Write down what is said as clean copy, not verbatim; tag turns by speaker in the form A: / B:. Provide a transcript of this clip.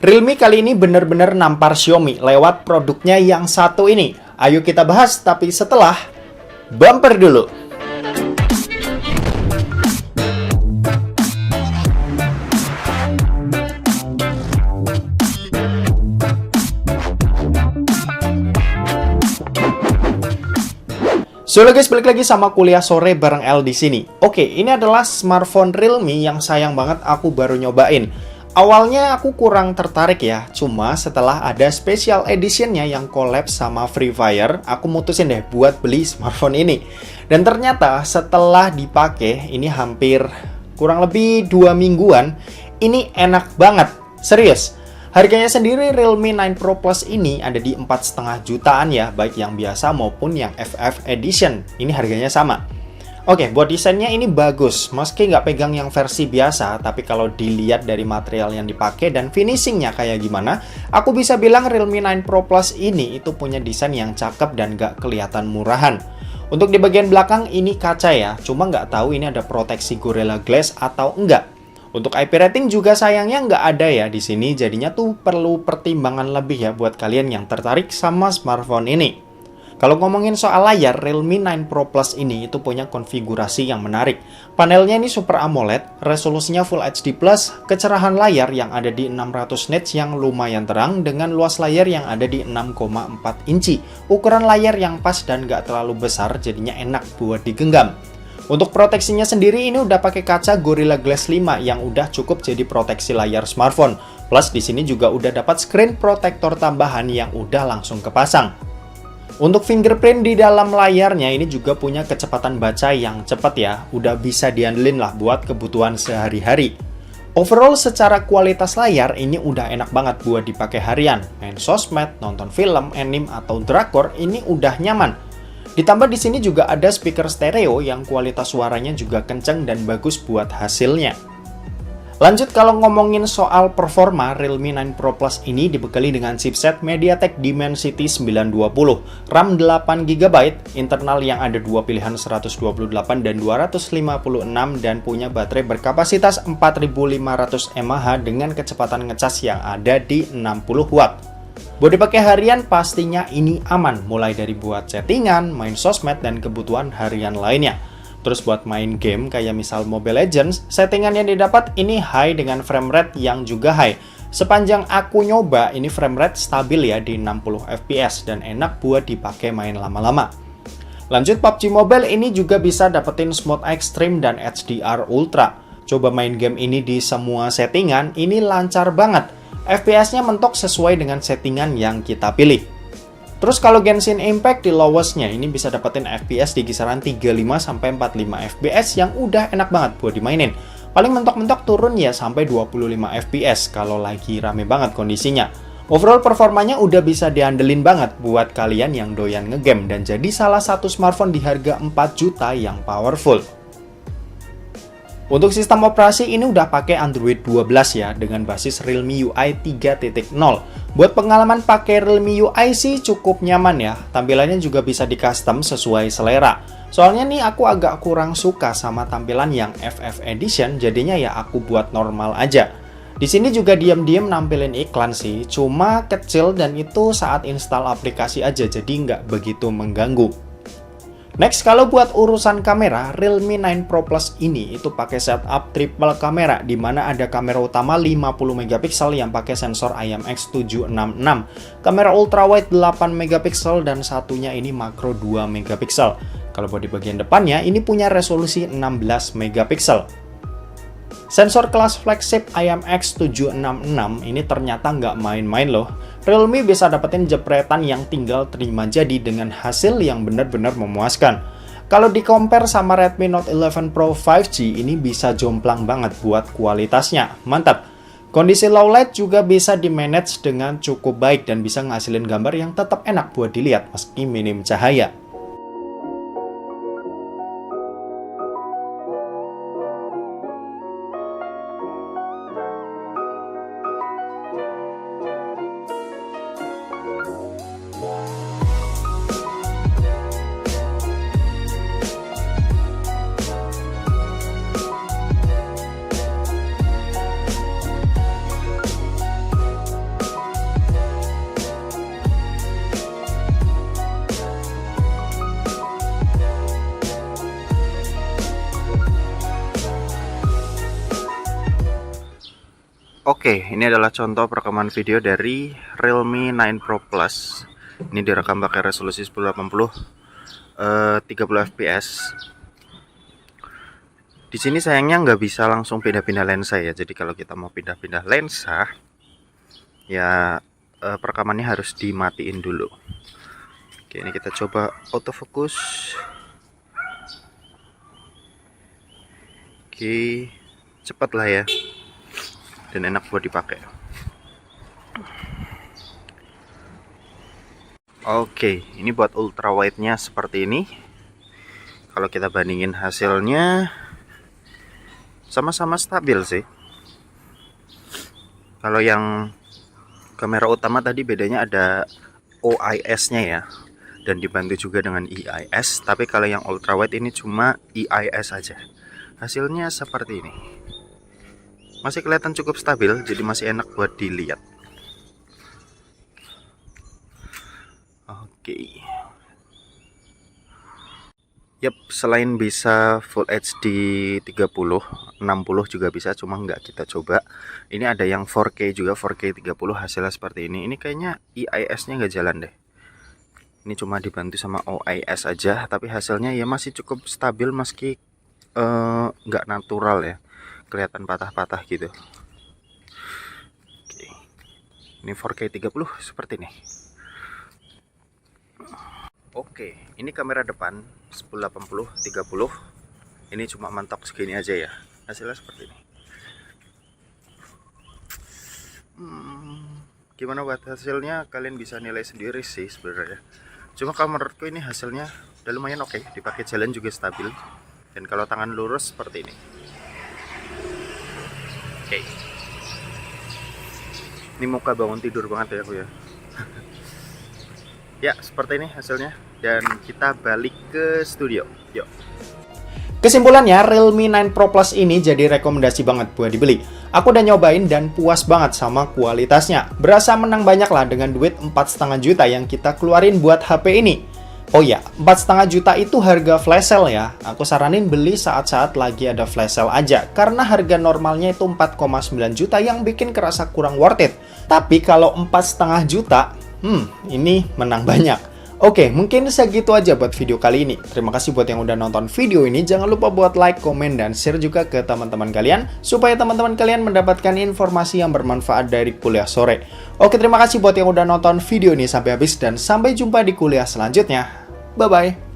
A: Realme kali ini benar-benar nampar Xiaomi lewat produknya yang satu ini. Ayo kita bahas, tapi setelah bumper dulu. So guys, balik lagi sama kuliah sore bareng L di sini. Oke, ini adalah smartphone Realme yang sayang banget aku baru nyobain. Awalnya aku kurang tertarik ya, cuma setelah ada special editionnya yang collab sama Free Fire, aku mutusin deh buat beli smartphone ini. Dan ternyata setelah dipakai, ini hampir kurang lebih 2 mingguan, ini enak banget, serius. Harganya sendiri Realme 9 Pro Plus ini ada di 4,5 jutaan ya, baik yang biasa maupun yang FF Edition. Ini harganya sama. Oke, buat desainnya ini bagus, meski nggak pegang yang versi biasa, tapi kalau dilihat dari material yang dipakai dan finishingnya kayak gimana, aku bisa bilang Realme 9 Pro Plus ini itu punya desain yang cakep dan nggak kelihatan murahan. Untuk di bagian belakang ini kaca ya, cuma nggak tahu ini ada proteksi Gorilla Glass atau enggak. Untuk IP rating juga sayangnya nggak ada ya di sini, jadinya tuh perlu pertimbangan lebih ya buat kalian yang tertarik sama smartphone ini. Kalau ngomongin soal layar, Realme 9 Pro Plus ini itu punya konfigurasi yang menarik. Panelnya ini Super AMOLED, resolusinya Full HD+, kecerahan layar yang ada di 600 nits yang lumayan terang dengan luas layar yang ada di 6,4 inci. Ukuran layar yang pas dan nggak terlalu besar, jadinya enak buat digenggam. Untuk proteksinya sendiri ini udah pakai kaca Gorilla Glass 5 yang udah cukup jadi proteksi layar smartphone. Plus di sini juga udah dapat screen protector tambahan yang udah langsung kepasang. Untuk fingerprint di dalam layarnya ini juga punya kecepatan baca yang cepat ya, udah bisa diandelin lah buat kebutuhan sehari-hari. Overall secara kualitas layar ini udah enak banget buat dipakai harian, main sosmed, nonton film, anime atau drakor ini udah nyaman. Ditambah di sini juga ada speaker stereo yang kualitas suaranya juga kenceng dan bagus buat hasilnya. Lanjut kalau ngomongin soal performa, Realme 9 Pro Plus ini dibekali dengan chipset MediaTek Dimensity 920, RAM 8GB, internal yang ada dua pilihan 128 dan 256 dan punya baterai berkapasitas 4500 mAh dengan kecepatan ngecas yang ada di 60 Watt. Buat dipakai harian pastinya ini aman, mulai dari buat settingan, main sosmed, dan kebutuhan harian lainnya. Terus buat main game kayak misal Mobile Legends, settingan yang didapat ini high dengan frame rate yang juga high. Sepanjang aku nyoba, ini frame rate stabil ya di 60 fps dan enak buat dipakai main lama-lama. Lanjut PUBG Mobile ini juga bisa dapetin Smooth Extreme dan HDR Ultra. Coba main game ini di semua settingan, ini lancar banget. FPS-nya mentok sesuai dengan settingan yang kita pilih. Terus kalau Genshin Impact di lowestnya ini bisa dapetin FPS di kisaran 35-45 fps yang udah enak banget buat dimainin. Paling mentok-mentok turun ya sampai 25 fps kalau lagi rame banget kondisinya. Overall performanya udah bisa diandelin banget buat kalian yang doyan ngegame dan jadi salah satu smartphone di harga 4 juta yang powerful. Untuk sistem operasi ini udah pakai Android 12 ya dengan basis Realme UI 3.0. Buat pengalaman pakai Realme UI sih cukup nyaman ya. Tampilannya juga bisa di custom sesuai selera. Soalnya nih aku agak kurang suka sama tampilan yang FF Edition, jadinya ya aku buat normal aja. Di sini juga diam-diam nampilin iklan sih, cuma kecil dan itu saat install aplikasi aja, jadi nggak begitu mengganggu. Next, kalau buat urusan kamera, Realme 9 Pro Plus ini itu pakai setup triple kamera di mana ada kamera utama 50 megapiksel yang pakai sensor IMX766, kamera ultrawide 8 megapiksel dan satunya ini makro 2 megapiksel. Kalau buat di bagian depannya ini punya resolusi 16 megapiksel. Sensor kelas flagship IMX766 ini ternyata nggak main-main loh. Realme bisa dapetin jepretan yang tinggal terima jadi dengan hasil yang benar-benar memuaskan. Kalau di-compare sama Redmi Note 11 Pro 5G ini bisa jomplang banget buat kualitasnya. Mantap! Kondisi low light juga bisa di-manage dengan cukup baik dan bisa ngasilin gambar yang tetap enak buat dilihat meski minim cahaya. Oke, ini adalah contoh perekaman video dari Realme 9 Pro Plus. Ini direkam pakai resolusi 1080 30 fps. Di sini sayangnya nggak bisa langsung pindah-pindah lensa ya. Jadi kalau kita mau pindah-pindah lensa, ya perekamannya harus dimatiin dulu. Oke, ini kita coba autofocus. Oke, cepat lah ya, dan enak buat dipakai. Oke, ini buat ultrawide-nya seperti ini. Kalau kita bandingin hasilnya, sama-sama stabil sih. Kalau yang kamera utama tadi bedanya ada OIS-nya ya, dan dibantu juga dengan EIS. Tapi kalau yang ultrawide ini cuma EIS aja. Hasilnya seperti ini. Masih kelihatan cukup stabil, jadi masih enak buat dilihat. Oke. Yap, selain bisa Full HD 30, 60 juga bisa, cuma nggak kita coba. Ini ada yang 4K juga, 4K 30 hasilnya seperti ini. Ini kayaknya EIS-nya nggak jalan deh. Ini cuma dibantu sama OIS aja, tapi hasilnya ya masih cukup stabil meski nggak natural ya. Kelihatan patah-patah gitu. Oke. Ini 4K 30 seperti ini. Oke, ini kamera depan 1080 30. Ini cuma mentok segini aja ya. Hasilnya seperti ini. Gimana buat hasilnya? Kalian bisa nilai sendiri sih sebenarnya. Cuma kalau menurutku ini hasilnya udah lumayan oke. Dipakai jalan juga stabil. Dan kalau tangan lurus seperti ini. Oke. Ini muka bangun tidur banget ya aku ya. Ya, seperti ini hasilnya. Dan kita balik ke studio. Yuk. Kesimpulannya, Realme 9 Pro Plus ini jadi rekomendasi banget buat dibeli. Aku udah nyobain dan puas banget sama kualitasnya. Berasa menang banyak lah dengan duit 4,5 juta yang kita keluarin buat HP ini. Oh ya, 4,5 juta itu harga flash sale ya. Aku saranin beli saat-saat lagi ada flash sale aja. Karena harga normalnya itu 4,9 juta yang bikin kerasa kurang worth it. Tapi kalau 4,5 juta, ini menang banyak. Oke, mungkin segitu aja buat video kali ini. Terima kasih buat yang udah nonton video ini. Jangan lupa buat like, komen, dan share juga ke teman-teman kalian. Supaya teman-teman kalian mendapatkan informasi yang bermanfaat dari kuliah sore. Oke, terima kasih buat yang udah nonton video ini sampai habis. Dan sampai jumpa di kuliah selanjutnya. Bye-bye.